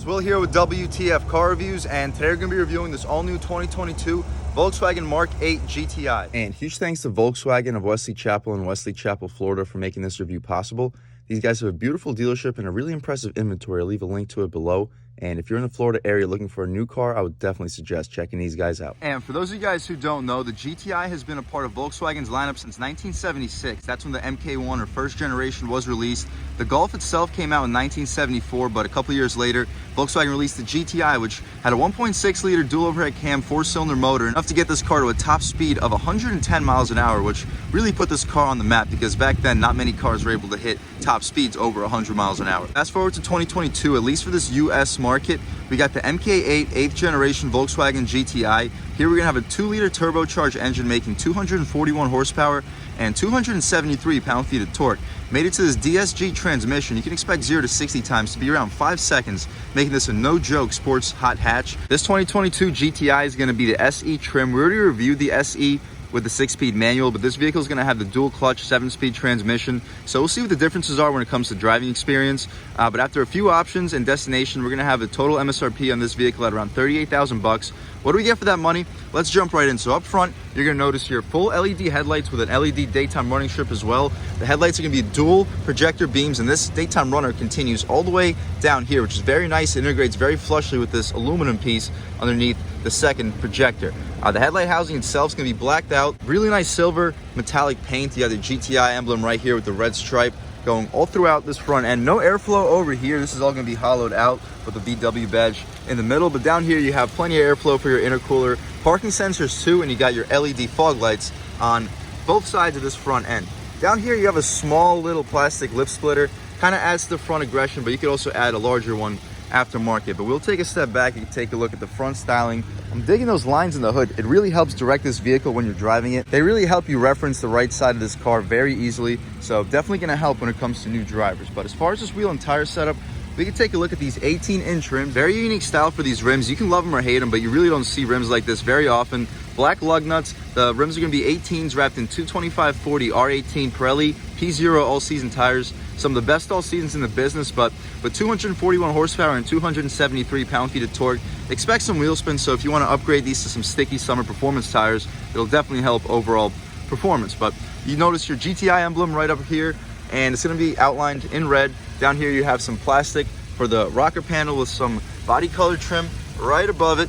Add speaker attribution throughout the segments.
Speaker 1: Will here with W.T.F car reviews, and today we're going to be reviewing this all-new 2022 Volkswagen Mark 8 GTI. And huge thanks to Volkswagen of Wesley Chapel in Wesley Chapel, Florida for making this review possible. These guys have a beautiful dealership and a really impressive inventory. I'll leave a link to it below. And if you're in the Florida area looking for a new car, I would definitely suggest checking these guys out. And for those of you guys who don't know, the GTI has been a part of Volkswagen's lineup since 1976. That's when the MK1 or first generation was released. The Golf itself came out in 1974, but a couple years later, Volkswagen released the GTI, which had a 1.6 liter dual overhead cam 4-cylinder motor, enough to get this car to a top speed of 110 miles an hour, which really put this car on the map because back then not many cars were able to hit top speeds over 100 miles an hour. Fast forward to 2022, at least for this US market, we got the MK8 8th generation Volkswagen GTI. Here we're gonna have a 2-liter turbocharged engine making 241 horsepower and 273 pound-feet of torque. Made it to this DSG transmission. You can expect 0 to 60 times to be around 5 seconds, making this a no-joke sports hot hatch. This 2022 GTI is gonna be the SE trim. We already reviewed the SE with the 6-speed manual, but this vehicle is going to have the dual clutch 7-speed transmission, so we'll see what the differences are when it comes to driving experience. But after a few options and destination, we're going to have a total MSRP on this vehicle at around $38,000. What do we get for that money? Let's jump right in. So up front, you're going to notice here full LED headlights with an LED daytime running strip as well. The headlights are going to be dual projector beams, and this daytime runner continues all the way down here, which is very nice. It integrates very flushly with this aluminum piece underneath the second projector. The headlight housing itself is going to be blacked out. Really nice silver metallic paint. You got the GTI emblem right here with the red stripe going all throughout this front end. No airflow over here. This is all going to be hollowed out with the VW badge in the middle. But down here you have plenty of airflow for your intercooler. Parking sensors too, and you got your LED fog lights on both sides of this front end. Down here you have a small little plastic lip splitter. Kind of adds to the front aggression, but you could also add a larger one aftermarket. But we'll take a step back and take a look at the front styling. I'm digging those lines in the hood. It really helps direct this vehicle when you're driving it. They really help you reference the right side of this car very easily, so definitely going to help when it comes to new drivers. But as far as this wheel and tire setup, we can take a look at these 18-inch rims. Very unique style for these rims. You can love them or hate them, but you really don't see rims like this very often. Black lug nuts. The rims are going to be 18s wrapped in 225/40 R18 Pirelli P0 all-season tires. Some of the best all-seasons in the business, but with 241 horsepower and 273 pound-feet of torque, expect some wheel spin. So if you want to upgrade these to some sticky summer performance tires, it'll definitely help overall performance. But you notice your GTI emblem right up here, and it's going to be outlined in red. Down here you have some plastic for the rocker panel with some body color trim right above it.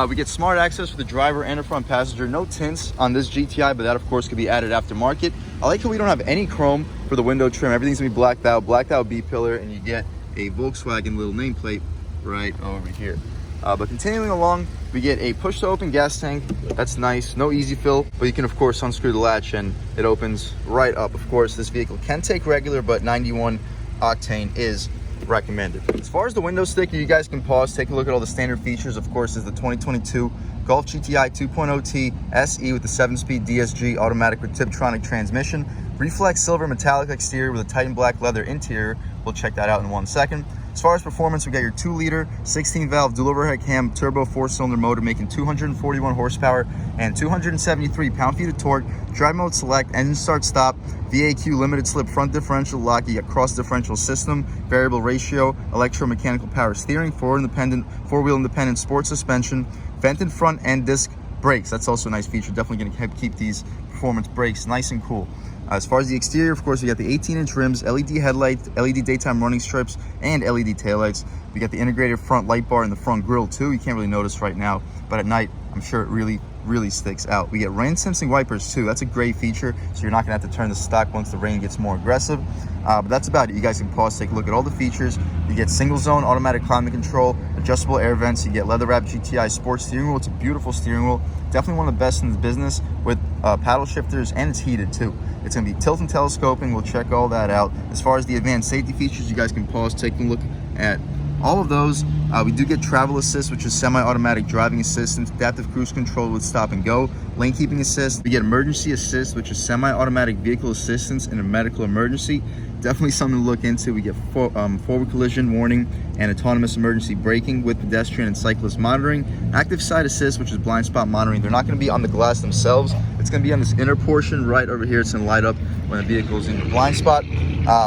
Speaker 1: We get smart access for the driver and the front passenger. No tints on this GTI, but that of course could be added aftermarket. I like how we don't have any chrome for the window trim. Everything's gonna be blacked out B-pillar, and you get a Volkswagen little nameplate right over here. But continuing along, we get a push to open gas tank. That's nice. No easy fill, but you can of course unscrew the latch and it opens right up. Of course, this vehicle can take regular, but 91 octane is recommended. As far as the window sticker, you guys can pause, take a look at all the standard features. Of course, is the 2022 Golf GTI 2.0T SE with the 7-speed DSG automatic with Tiptronic transmission, reflex silver metallic exterior with a titan black leather interior. We'll check that out in 1 second. As far as performance, we got your 2-liter 16-valve dual overhead cam turbo 4-cylinder motor making 241 horsepower and 273 pound-feet of torque. Drive mode select, engine start stop, VAQ limited slip front differential lock. You got cross differential system, variable ratio, electromechanical power steering, four-wheel independent sports suspension, vented front and disc brakes. That's also a nice feature. Definitely going to keep these performance brakes nice and cool. As far as the exterior, of course, we got the 18-inch rims, LED headlights, LED daytime running strips, and LED taillights. We got the integrated front light bar in the front grille too. You can't really notice right now, but at night, I'm sure it really sticks out. We get rain sensing wipers too. That's a great feature, so you're not gonna have to turn the stock once the rain gets more aggressive. But that's about it. You guys can pause, take a look at all the features. You get single zone automatic climate control, adjustable air vents. You get leather wrapped GTI sports steering wheel. It's a beautiful steering wheel. Definitely one of the best in the business with paddle shifters, and it's heated too. It's gonna be tilt and telescoping. We'll check all that out. As far as the advanced safety features, you guys can pause, take a look at all of those. We do get travel assist, which is semi-automatic driving assistance, adaptive cruise control with stop and go, lane keeping assist. We get emergency assist, which is semi-automatic vehicle assistance in a medical emergency. Definitely something to look into. We get forward collision warning and autonomous emergency braking with pedestrian and cyclist monitoring. Active side assist, which is blind spot monitoring. They're not going to be on the glass themselves. It's going to be on this inner portion right over here. It's going to light up when the vehicle is in the blind spot.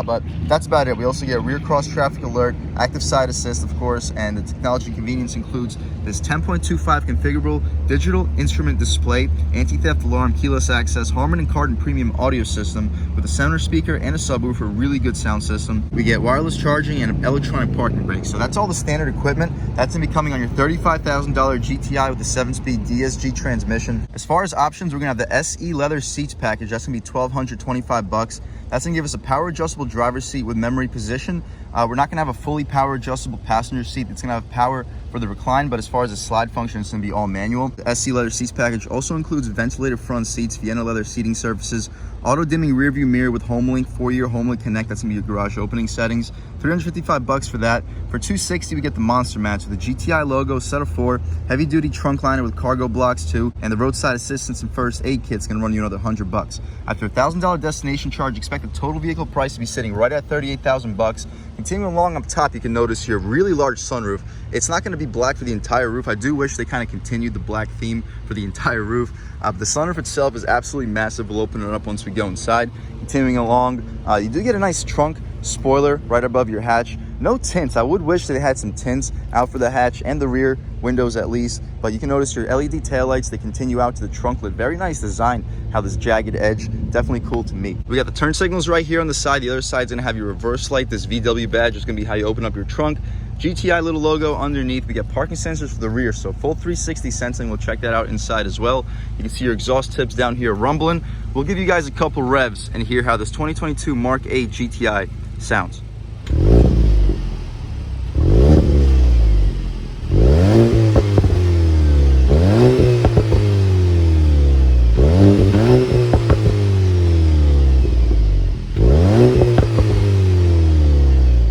Speaker 1: But that's about it. We also get rear cross traffic alert, active side assist, of course, and the technology convenience includes this 10.25 configurable digital instrument display, anti-theft alarm, keyless access, Harman & Kardon premium audio system with a center speaker and a subwoofer, really good sound system. We get wireless charging and an electronic parking brake. So that's all the standard equipment. That's gonna be coming on your $35,000 GTI with the 7-speed DSG transmission. As far as options, we're gonna have the SE leather seats package. That's gonna be $1,225. That's gonna give us a power adjustable driver's seat with memory position. We're not gonna have a fully power adjustable passenger seat. It's gonna have power for the recline, but as far as the slide function, it's gonna be all manual. The SE leather seats package also includes ventilated front seats, Vienna leather seating surfaces, auto dimming rear view mirror with HomeLink, 4-year HomeLink Connect. That's gonna be your garage opening settings. $355 for that. For $260, we get the monster mats with the GTI logo, set of 4, heavy duty trunk liner with cargo blocks too, and the roadside assistance and first aid kit's gonna run you another $100. After a $1,000 destination charge, expect the total vehicle price to be sitting right at $38,000. Continuing along up top, you can notice here, really large sunroof. It's not gonna be black for the entire roof. I do wish they kind of continued the black theme for the entire roof. The sunroof itself is absolutely massive. We'll open it up once we go inside. Continuing along, you do get a nice trunk spoiler right above your hatch. No tints. I would wish they had some tints out for the hatch and the rear windows at least, but you can notice your LED taillights, they continue out to the trunk lid. Very nice design, how this jagged edge, definitely cool to me. We got the turn signals right here on the side. The other side's gonna have your reverse light. This VW badge is gonna be how you open up your trunk. GTI little logo underneath. We get parking sensors for the rear, so full 360 sensing. We'll check that out inside as well. You can see your exhaust tips down here rumbling. We'll give you guys a couple revs and hear how this 2022 Mark 8 GTI sounds.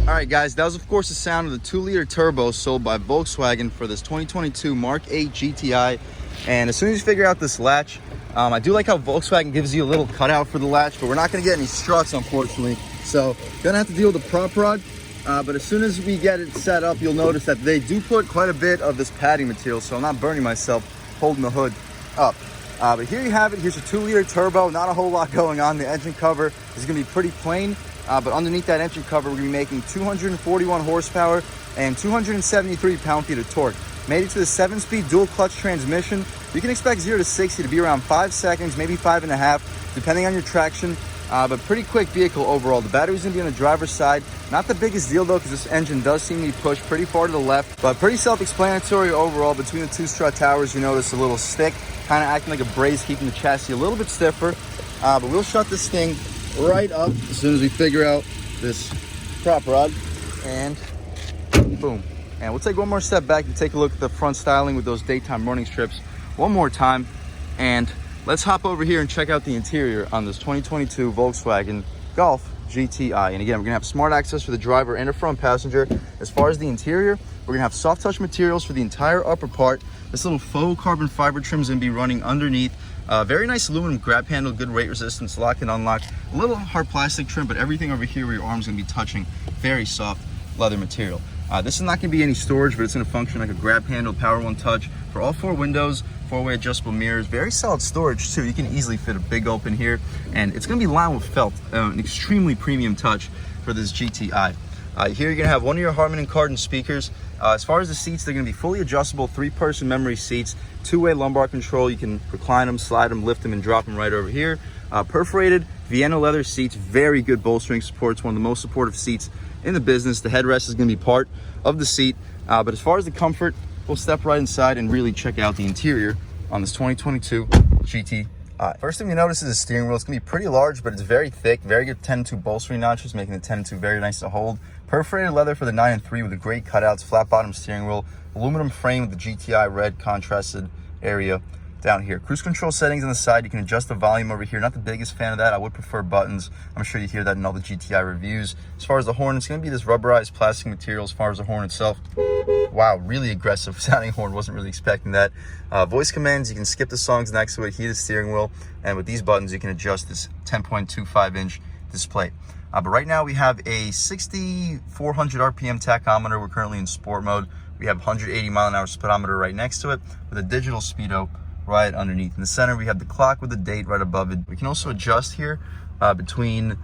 Speaker 1: Alright guys, that was of course the sound of the 2-liter turbo sold by Volkswagen for this 2022 Mark 8 GTI. And as soon as you figure out this latch, I do like how Volkswagen gives you a little cutout for the latch, but we're not going to get any struts unfortunately. So gonna have to deal with the prop rod. But as soon as we get it set up, you'll notice that they do put quite a bit of this padding material, so I'm not burning myself holding the hood up. But here you have it. Here's a 2-liter turbo. Not a whole lot going on. The engine cover is going to be pretty plain. But underneath that engine cover, we're going to be making 241 horsepower and 273 pound-feet of torque. Made it to the 7-speed dual clutch transmission. You can expect 0 to 60 to be around 5 seconds, maybe 5.5, depending on your traction. But pretty quick vehicle overall. The battery's going to be on the driver's side. Not the biggest deal though, because this engine does seem to be pushed pretty far to the left. But pretty self-explanatory overall. Between the 2 strut towers, you notice a little stick, kind of acting like a brace, keeping the chassis a little bit stiffer. But we'll shut this thing right up as soon as we figure out this prop rod, and boom. And we'll take one more step back and take a look at the front styling with those daytime running strips one more time. And let's hop over here and check out the interior on this 2022 Volkswagen Golf GTI. And again, we're gonna have smart access for the driver and the front passenger. As far as the interior, we're gonna have soft touch materials for the entire upper part. This little faux carbon fiber trim is gonna be running underneath. Very nice aluminum grab handle, good weight resistance, lock and unlock. A little hard plastic trim, but everything over here where your arm's gonna be touching, very soft leather material. This is not gonna be any storage, but it's gonna function like a grab handle, power one touch for all 4 windows, 4-way adjustable mirrors. Very solid storage too. You can easily fit a big open here, and it's gonna be lined with felt, an extremely premium touch for this GTI. Here you're gonna have one of your Harman & Kardon speakers. As far as the seats, they're gonna be fully adjustable, 3-person memory seats, 2-way lumbar control. You can recline them, slide them, lift them, and drop them right over here. Perforated Vienna leather seats, very good bolstering support. It's one of the most supportive seats in the business. The headrest is gonna be part of the seat. But as far as the comfort, we'll step right inside and really check out the interior on this 2022 GTI. First thing you notice is the steering wheel. It's gonna be pretty large, but it's very thick, very good 10-2 bolstering notches, making the 10-2 very nice to hold. Perforated leather for the 9 and 3 with the great cutouts, flat bottom steering wheel, aluminum frame with the GTI red contrasted area down here. Cruise control settings on the side. You can adjust the volume over here. Not the biggest fan of that. I would prefer buttons. I'm sure you hear that in all the GTI reviews. As far as the horn, it's going to be this rubberized plastic material. As far as the horn itself, wow, really aggressive sounding horn. Wasn't really expecting that. Voice commands, you can skip the songs next to it, heated steering wheel, and with these buttons you can adjust this 10.25 inch display. But right now we have a 6,400 RPM tachometer. We're currently in sport mode. We have 180 mile an hour speedometer right next to it with a digital speedo right underneath. In the center, we have the clock with the date right above it. We can also adjust here between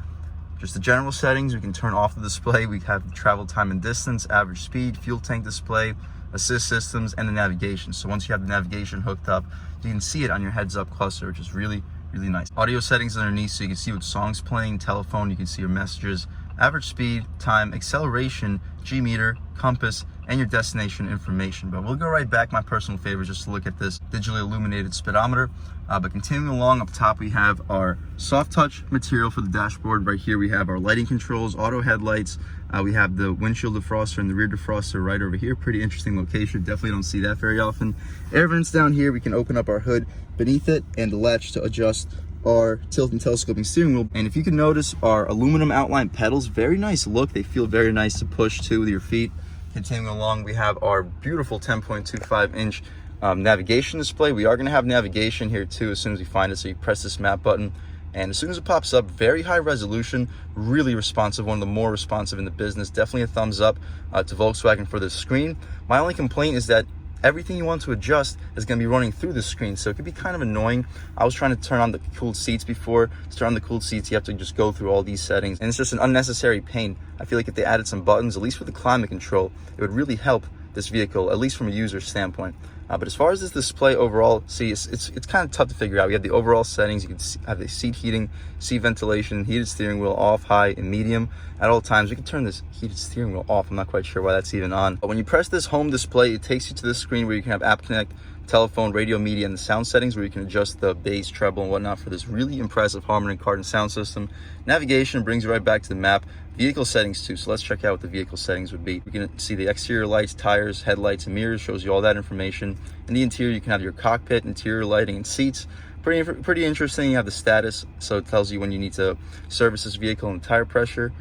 Speaker 1: just the general settings. We can turn off the display. We have travel time and distance, average speed, fuel tank display, assist systems, and the navigation. So once you have the navigation hooked up, you can see it on your heads-up cluster, which is really nice. Audio settings underneath, so you can see what songs playing, telephone, you can see your messages, average speed, time, acceleration, G-meter, compass, and your destination information. But we'll go right back. My personal favorite is just to look at this digitally illuminated speedometer. But continuing along, up top we have our soft touch material for the dashboard. Right here we have our lighting controls, auto headlights. We have the windshield defroster and the rear defroster right over here. Pretty interesting location. Definitely don't see that very often. Air vents down here. We can open up our hood beneath it and the latch to adjust our tilt and telescoping steering wheel. And if you can notice, our aluminum outline pedals, very nice look. They feel very nice to push to with your feet. Continuing along, we have our beautiful 10.25 inch navigation display. We are going to have navigation here too as soon as we find it. So you press this map button, and as soon as it pops up, very high resolution, really responsive, one of the more responsive in the business. Definitely a thumbs up to Volkswagen for this screen. My only complaint is that everything you want to adjust is going to be running through the screen, so it could be kind of annoying. I was trying to turn on the cooled seats before. To turn on the cooled seats, you have to just go through all these settings, and it's just an unnecessary pain. I feel like if they added some buttons, at least for the climate control, it would really help this vehicle, at least from a user standpoint. But as far as this display overall, see, it's kind of tough to figure out. We have the overall settings. You can have the seat heating, seat ventilation, heated steering wheel off, high, and medium at all times. We can turn this heated steering wheel off. I'm not quite sure why that's even on. But when you press this home display, it takes you to this screen where you can have App Connect, telephone, radio, media, and the sound settings, where you can adjust the bass, treble, and whatnot for this really impressive Harman Kardon sound system. Navigation brings you right back to the map. Vehicle settings too, so let's check out what the vehicle settings would be. We can see the exterior lights, tires, headlights, and mirrors, shows you all that information. In the interior, you can have your cockpit, interior lighting, and seats. Pretty interesting. You have the status, so it tells you when you need to service this vehicle, and tire pressure.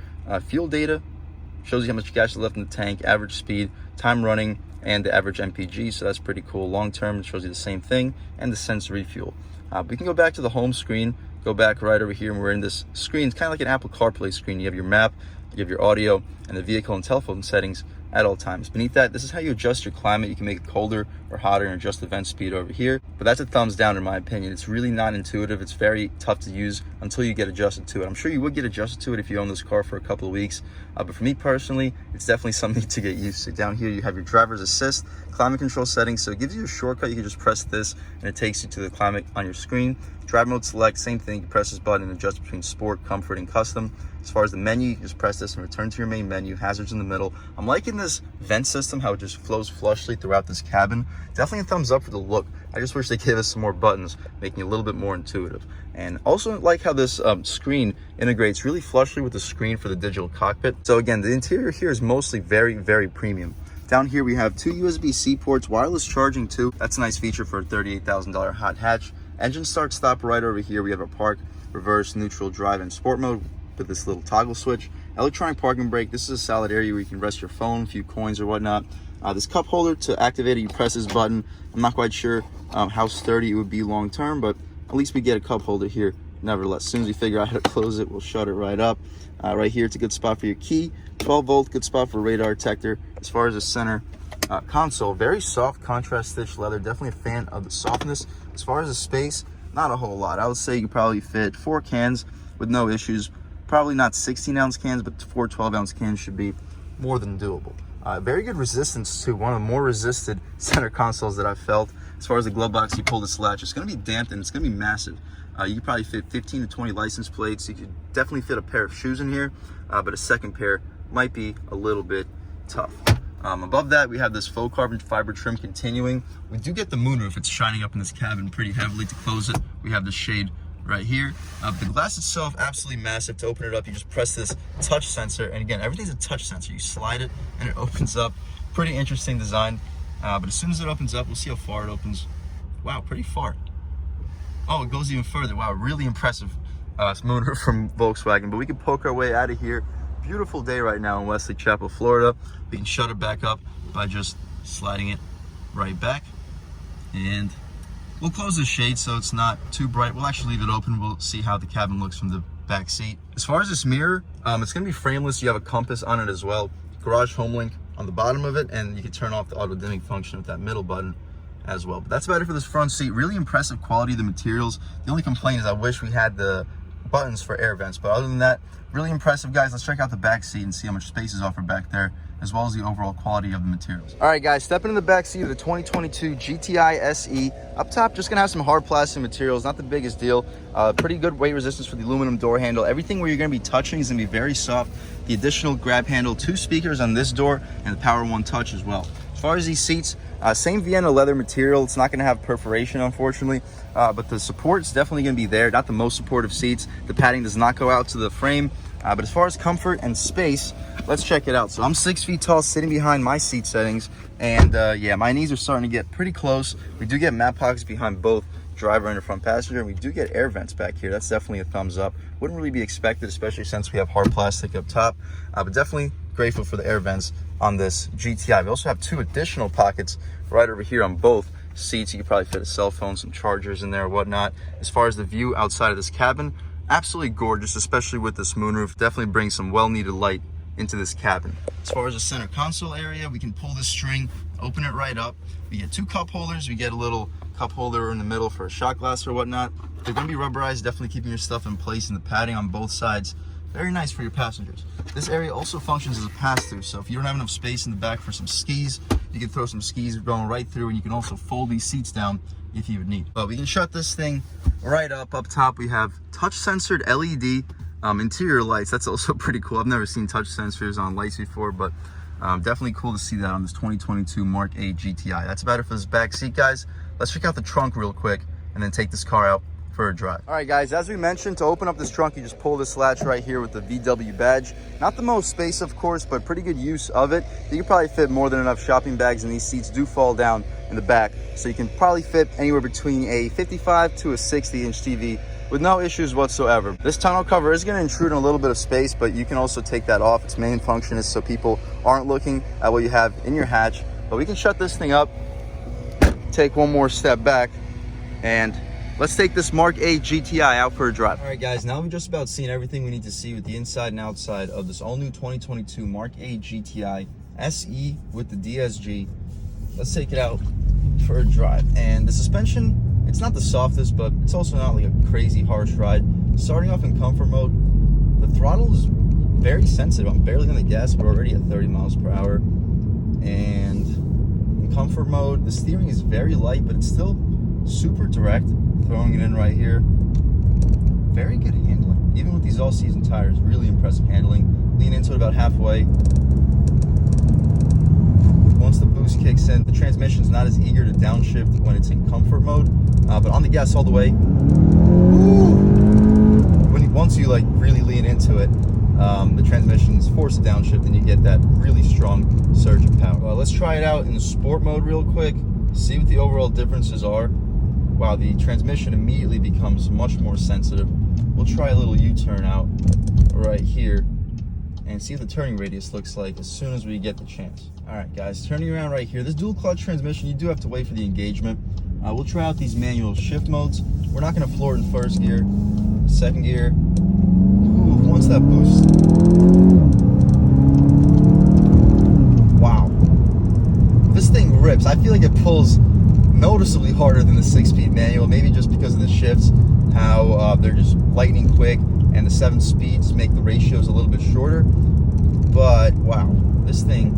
Speaker 1: Fuel data shows you how much gas is left in the tank, average speed, time running, and the average MPG, so that's pretty cool. Long term, it shows you the same thing, and the sense refuel. We can go back to the home screen, go back right over here, and we're in this screen. It's kind of like an Apple CarPlay screen. You have your map, you have your audio, and the vehicle and telephone settings at all times. Beneath that, this is how you adjust your climate. You can make it colder or hotter and adjust the vent speed over here. But that's a thumbs down in my opinion. It's really not intuitive. It's very tough to use until you get adjusted to it. I'm sure you would get adjusted to it if you own this car for a couple of weeks. But for me personally, it's definitely something to get used to. Down here, you have your driver's assist, climate control settings. So it gives you a shortcut. You can just press this and it takes you to the climate on your screen. Drive mode select, same thing. You press this button and adjust between sport, comfort, and custom. As far as the menu, you can just press this and return to your main menu. Hazards in the middle. I'm liking this vent system, how it just flows flushly throughout this cabin. Definitely a thumbs up for the look. I just wish they gave us some more buttons, making it a little bit more intuitive. And also like how this screen integrates really flushly with the screen for the digital cockpit. So again, the interior here is mostly very premium. Down here we have 2 USB-C ports, wireless charging too. That's a nice feature for a $38,000 hot hatch. Engine start stop right over here. We have our park, reverse, neutral, drive, and sport mode with this little toggle switch. Electronic parking brake. This is a solid area where you can rest your phone, a few coins or whatnot. This cup holder, to activate it, you press this button. I'm not quite sure how sturdy it would be long term, but at least we get a cup holder here. Nevertheless, as soon as we figure out how to close it, we'll shut it right up. Right here, it's a good spot for your key. 12 volt, good spot for radar detector. As far as the center console, very soft contrast stitch leather. Definitely a fan of the softness. As far as the space, not a whole lot. I would say you could probably fit 4 cans with no issues. Probably not 16-ounce cans, but 4 12-ounce cans should be more than doable. Very good resistance too. One of the more resisted center consoles that I've felt. As far as the glove box, you pull this latch, it's going to be damped and it's going to be massive. You could probably fit 15 to 20 license plates. You could definitely fit a pair of shoes in here, but a second pair might be a little bit tough. Above that, we have this faux carbon fiber trim continuing. We do get the moonroof. It's shining up in this cabin pretty heavily. To close it, we have the shade right here. The glass itself, absolutely massive. To open it up, you just press this touch sensor, and again, everything's a touch sensor. You slide it and it opens up. Pretty interesting design. But as soon as it opens up, we'll see how far it opens. Wow, pretty far. Oh, it goes even further. Wow, really impressive motor from Volkswagen. But we can poke our way out of here. Beautiful day right now in Wesley Chapel, Florida. We can shut it back up by just sliding it right back. And we'll close the shade so it's not too bright. We'll actually leave it open. We'll see how the cabin looks from the back seat. As far as this mirror, it's going to be frameless. You have a compass on it as well. Garage home link on the bottom of it, and you can turn off the auto dimming function with that middle button as well. But that's about it for this front seat. Really impressive quality of the materials. The only complaint is I wish we had the buttons for air vents, but other than that, really impressive, guys. Let's check out the back seat and see how much space is offered back there, as well as the overall quality of the materials. All right, guys, stepping in the back seat of the 2022 GTI SE. Up top, just gonna have some hard plastic materials, not the biggest deal. Pretty good weight resistance for the aluminum door handle. Everything where you're gonna be touching is gonna be very soft. The additional grab handle, 2 speakers on this door, and the Power One Touch as well. As far as these seats, same Vienna leather material. It's not going to have perforation, unfortunately, but the support's definitely going to be there. Not the most supportive seats. The padding does not go out to the frame, but as far as comfort and space, let's check it out. So I'm 6 feet tall, sitting behind my seat settings, and yeah, my knees are starting to get pretty close. We do get mat pockets behind both driver and the front passenger, and we do get air vents back here. That's definitely a thumbs up. Wouldn't really be expected, especially since we have hard plastic up top, but definitely grateful for the air vents on this GTI. We also have 2 additional pockets right over here on both seats. You could probably fit a cell phone, some chargers in there or whatnot. As far as the view outside of this cabin, absolutely gorgeous, especially with this moonroof. Definitely brings some well-needed light into this cabin. As far as the center console area, we can pull this string, open it right up. We get 2 cup holders. We get a little cup holder in the middle for a shot glass or whatnot. They're going to be rubberized, definitely keeping your stuff in place, and the padding on both sides, very nice for your passengers. This area also functions as a pass-through, so if you don't have enough space in the back for some skis, you can throw some skis going right through, and you can also fold these seats down if you would need. But we can shut this thing right up. Up top, we have touch-sensored LED interior lights. That's also pretty cool. I've never seen touch sensors on lights before, but definitely cool to see that on this 2022 Mark 8 GTI. That's about it for this back seat, guys. Let's check out the trunk real quick and then take this car out for a drive. All right, guys, as we mentioned, to open up this trunk, you just pull this latch right here with the VW badge. Not the most space, of course, but pretty good use of it. You can probably fit more than enough shopping bags, and these seats do fall down in the back, so you can probably fit anywhere between a 55 to a 60-inch TV with no issues whatsoever. This tonneau cover is going to intrude on a little bit of space, but you can also take that off. Its main function is so people aren't looking at what you have in your hatch. But we can shut this thing up, take one more step back, and let's take this Mark 8 GTI out for a drive. All right, guys, now we've just about seen everything we need to see with the inside and outside of this all-new 2022 Mark 8 GTI SE with the DSG. Let's take it out for a drive. And the suspension, it's not the softest, but it's also not like a crazy harsh ride. Starting off in comfort mode, the throttle is very sensitive. I'm barely on the gas, but we're already at 30 miles per hour. And in comfort mode, the steering is very light, but it's still super direct. Throwing it in right here. Very good handling. Even with these all-season tires, really impressive handling. Lean into it about halfway. Once the boost kicks in, the transmission's not as eager to downshift when it's in comfort mode, but on the gas all the way, once you like really lean into it, the transmission's forced to downshift, and you get that really strong surge of power. Well, let's try it out in the sport mode real quick, see what the overall differences are. Wow, the transmission immediately becomes much more sensitive. We'll try a little U-turn out right here and see what the turning radius looks like as soon as we get the chance. All right, guys, turning around right here. This dual clutch transmission, you do have to wait for the engagement. We'll try out these manual shift modes. We're not gonna floor it in first gear, second gear. Ooh, once that boost. Wow. This thing rips. I feel like it pulls noticeably harder than the 6-speed manual, maybe just because of the shifts, how they're just lightning quick, and the 7 speeds make the ratios a little bit shorter. But wow, this thing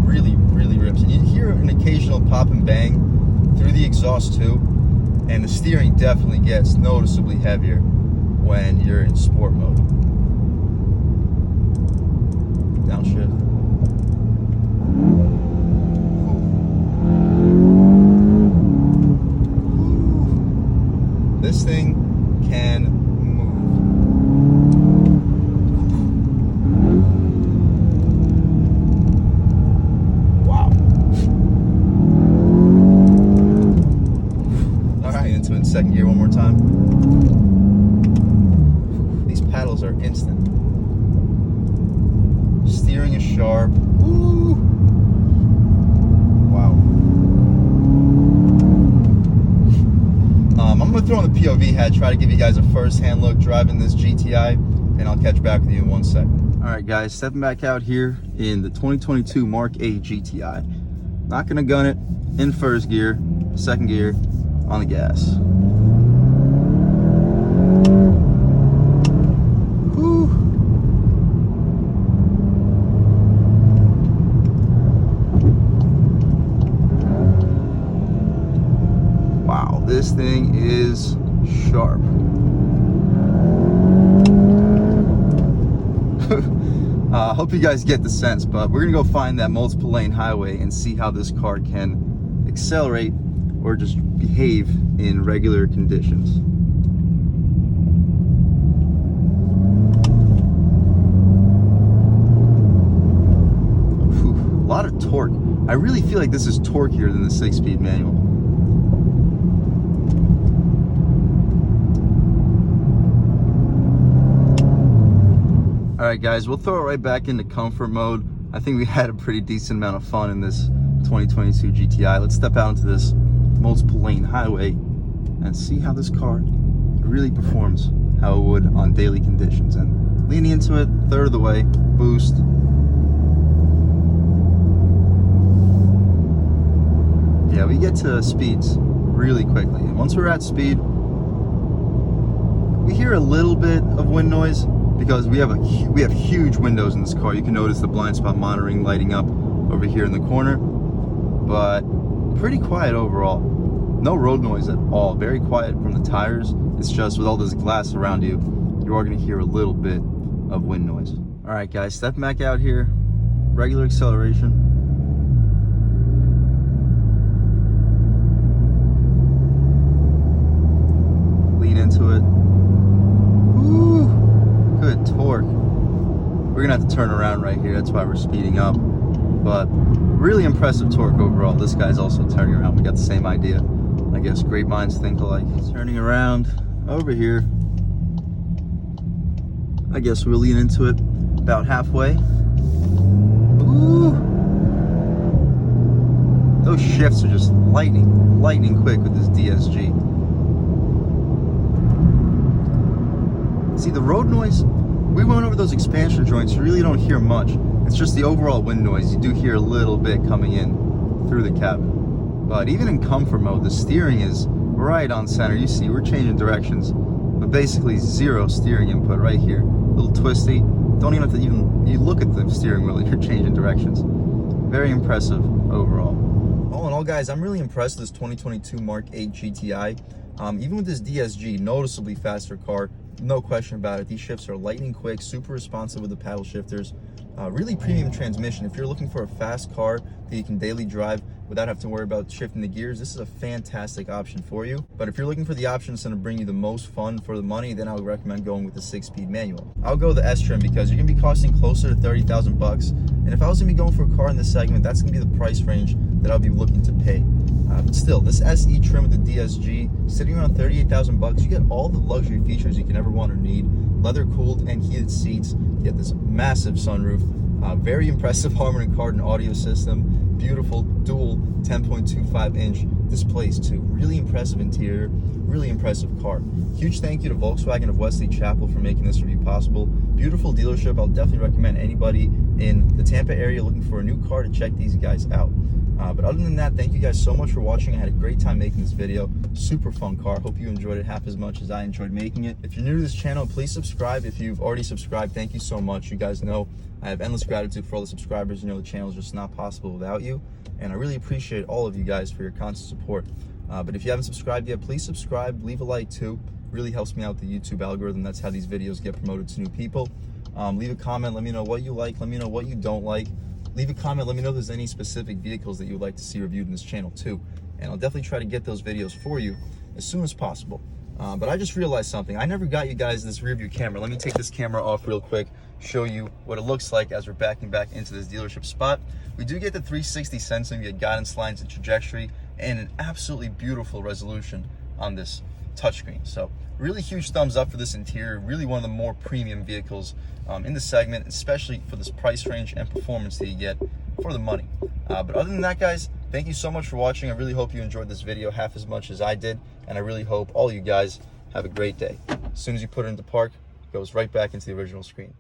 Speaker 1: really rips. And you hear an occasional pop and bang through the exhaust too, and the steering definitely gets noticeably heavier when you're in sport mode. Downshift. This thing can move. Wow. All right, into it in second gear one more time. These paddles are instant. Steering is sharp. Woo. Wow. I'm gonna throw in the POV had, try to give you guys a first-hand look driving this GTI, and I'll catch back with you in 1 second. All right, guys, stepping back out here in the 2022 Mark 8 GTI. Not gonna gun it in first gear, second gear, on the gas. Whew. Wow, this thing is sharp. Hope you guys get the sense, but we're gonna go find that multiple lane highway and see how this car can accelerate or just behave in regular conditions. Whew, a lot of torque. I really feel like this is torqueier than the 6-speed manual. All right, guys, we'll throw it right back into comfort mode. I think we had a pretty decent amount of fun in this 2022 GTI. Let's step out into this multiple lane highway and see how this car really performs how it would on daily conditions. And leaning into it, third of the way, boost. Yeah, we get to speeds really quickly. And once we're at speed, we hear a little bit of wind noise, because we have huge windows in this car. You can notice the blind spot monitoring lighting up over here in the corner, but pretty quiet overall. No road noise at all. Very quiet from the tires. It's just with all this glass around you, you are going to hear a little bit of wind noise. All right, guys, stepping back out here, regular acceleration. Lean into it. Woo! Good torque. We're gonna have to turn around right here, that's why we're speeding up, but really impressive torque overall. This guy's also turning around. We got the same idea. I guess great minds think alike. Turning around over here, I guess we'll lean into it about halfway. Ooh, those shifts are just lightning quick with this DSG. See, the road noise, we went over those expansion joints, you really don't hear much. It's just the overall wind noise. You do hear a little bit coming in through the cabin. But even in comfort mode, the steering is right on center. You see, we're changing directions, but basically zero steering input right here. A little twisty. Don't even have to you look at the steering wheel and you're changing directions. Very impressive overall. All in all, guys, I'm really impressed with this 2022 Mark 8 GTI. Even with this DSG, noticeably faster car. No question about it. These shifts are lightning quick, super responsive with the paddle shifters. Really premium transmission. If you're looking for a fast car that you can daily drive without having to worry about shifting the gears, this is a fantastic option for you. But if you're looking for the option that's going to bring you the most fun for the money, then I would recommend going with the 6-speed manual. I'll go the S trim because you're going to be costing closer to 30,000 bucks. And if I was going to be going for a car in this segment, that's going to be the price range that I'll be looking to pay. But still, this SE trim with the DSG, sitting around 38,000 bucks, you get all the luxury features you can ever want or need. Leather cooled and heated seats. You get this massive sunroof, very impressive Harman Kardon audio system, beautiful dual 10.25 inch displays too. Really impressive interior, really impressive car. Huge thank you to Volkswagen of Wesley Chapel for making this review possible. Beautiful dealership. I'll definitely recommend anybody in the Tampa area looking for a new car to check these guys out. But other than that, thank you guys so much for watching. I had a great time making this video. Super fun car. Hope you enjoyed it half as much as I enjoyed making it. If you're new to this channel, please subscribe. If you've already subscribed, thank you so much. You guys know I have endless gratitude for all the subscribers. You know the channel is just not possible without you. And I really appreciate all of you guys for your constant support. But if you haven't subscribed yet, please subscribe. Leave a like too. Really helps me out with the YouTube algorithm. That's how these videos get promoted to new people. Leave a comment. Let me know what you like. Let me know what you don't like. Leave a comment, let me know if there's any specific vehicles that you would like to see reviewed in this channel too. And I'll definitely try to get those videos for you as soon as possible. But I just realized something. I never got you guys this rear view camera. Let me take this camera off real quick, show you what it looks like as we're backing back into this dealership spot. We do get the 360 sensing, we get guidance lines and trajectory, and an absolutely beautiful resolution on this touchscreen. So really huge thumbs up for this interior. Really one of the more premium vehicles in the segment, especially for this price range and performance that you get for the money. But other than that, guys, thank you so much for watching. I really hope you enjoyed this video half as much as I did, and I really hope all you guys Have a great day. As soon as you put it into park, it goes right back into the original screen.